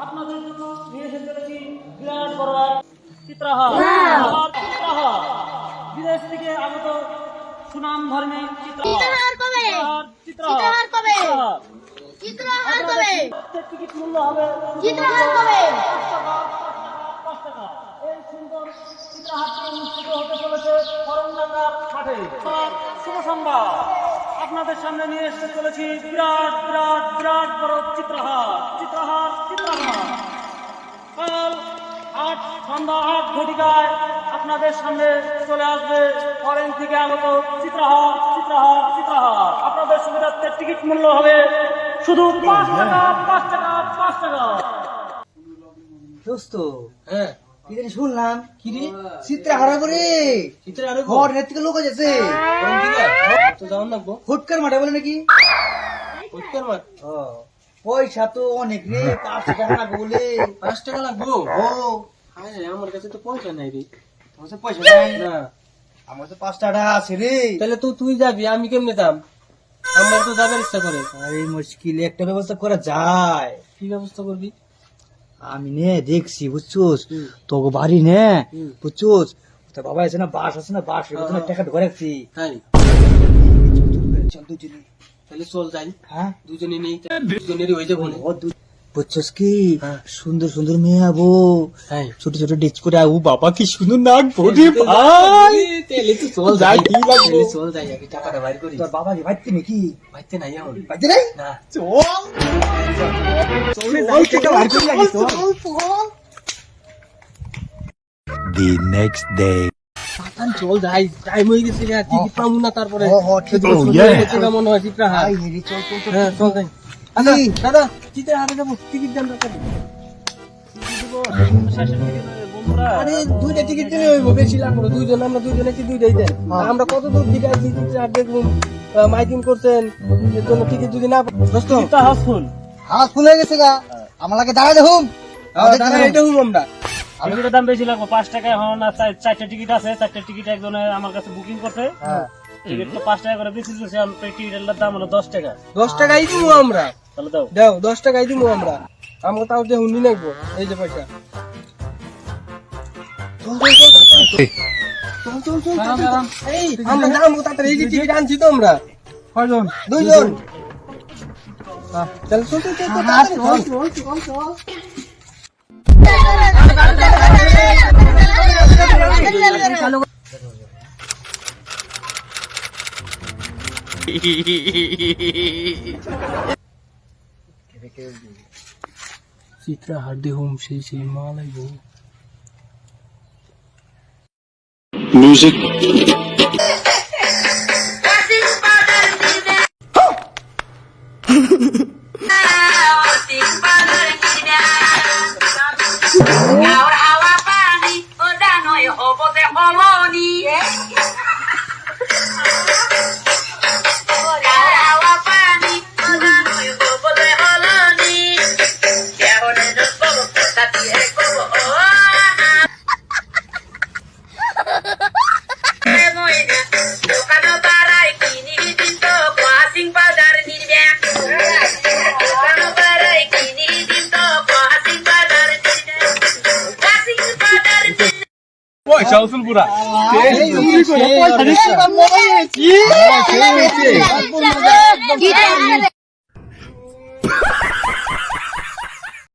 আপনাদের জন্য নিয়ে এসে চলেছি বিরাট বড় এক চিত্রাহার। বিদেশ থেকে আগত সুনাম ধর্মী টিকিট মূল্য হবে 5 টাকা। এই সুন্দর চিত্রাহারটি অনুষ্ঠিত হতে চলেছে করমডাঙ্গা মাঠে। শুভ সংবাদ, আপনাদের সামনে নিয়ে এসে চলেছি বিরাট বিরাট বিরাট বড় চিত্রাহার। কাল সন্ধ্যা 8 ঘটিকায় আপনাদের সামনে চলে আসবে ফরেন থেকে আগত চিত্রাহার। আপনাদের সুবিধার্থে টিকিট মূল্য হবে শুধু 5 টাকা। দোস্ত কি জানি শুনলাম কি রে চিত্রাহারা করে থেকে লোক আছে ফুটকার মাঠে বলে নাকি পয়সা তো অনেক রে 5 টাকা লাগবে বলে 5 টাকা লাগবো। ও আমার কাছে তো পয়সা নাই রে। তোমার কাছে পয়সা নাই না, আমার তো 5 টাকা আছে রে। তাহলে তো তুই যাবি, আমি কেমনে দাম? আমার তো যাবার ইচ্ছা করে। আরে মুশকিল একটা ব্যবস্থা করা যায়। কি ব্যবস্থা করবি? আমি নে দেখছি বুঝছোস তোকে বাড়ি নে বুঝছোস তোর বাবা আছে না বাস আছে না বাস টাকা ঢুকে রাখছি। তাই চল দুজনে তাহলে চল যাই। হ্যাঁ দুজনে নেই, দুজনেরই হয়ে যাবো। বুঝছোস কি সুন্দর সুন্দর মেয়ে আবো তাই ছোট ছোট ডিচ করে ও বাবা কি সুন্দর নাক বডি ভাই তাহলে তো চল যাই, যাই। কি লাগবে? চল যাই, আগে টাকাটা বাইর করি। তোর বাবা কি বাইতে নাকি বাইতে নাই এখন। বাইতে নাই না, চল টাকা বাইর করে লাগি চল The next day. পাতান চল যাই, টাইম হয়ে গেছে রে, টিকিট পাবো না তারপরে। ঠিক তোর সুন্দর হয়েছে কেমন হয় চিত্রাহার। ভাই হেরি চল চল চল হ্যাঁ চল যাই। আচ্ছা দাদা, চিত্রাহারে যাবো, টিকিট দাম কত? আরে দুইটা টিকিট কিনে হইব, বেশি লাগবে না। আমরা দুইজনে কি দুইটাই দেন। আর আমরা কত দূর থেকে আসছি, চিত্রাহার দেখুন, মাইকিং করছেন, এর জন্য টিকিট যদি না দোস্ত হাউসফুল হাত ফুল হয়ে গেছে গা আমার লাগে দাঁড়ায় দেখুম দাদা এটা হুম আমরা টিকিটের দাম বেশি লাগবে 5 টাকা। এখন 4টা টিকিট আছে, 4টা টিকিট একজনে আমার কাছে বুকিং করছে। টিকিট তো 5 টাকা করে বেশি দিচ্ছে। টিকিটের দাম হলো 10 টাকা। 10 টাকাই দিব আমরা। তাহলে দাও দাও 10 টাকাই দিব আমরা। আমরা তাও যে হুন্ডি নাকবো, এই যে পয়সা। এই আমরা নামবো তাড়াতাড়ি, এই যে টিকিট আনছি তো আমরা। কয়জন দুইজন। চল চল চল চল। চিত্রাহার দেহুম সেই মাল আইব। Music. পয়সা উসুল পুরা কি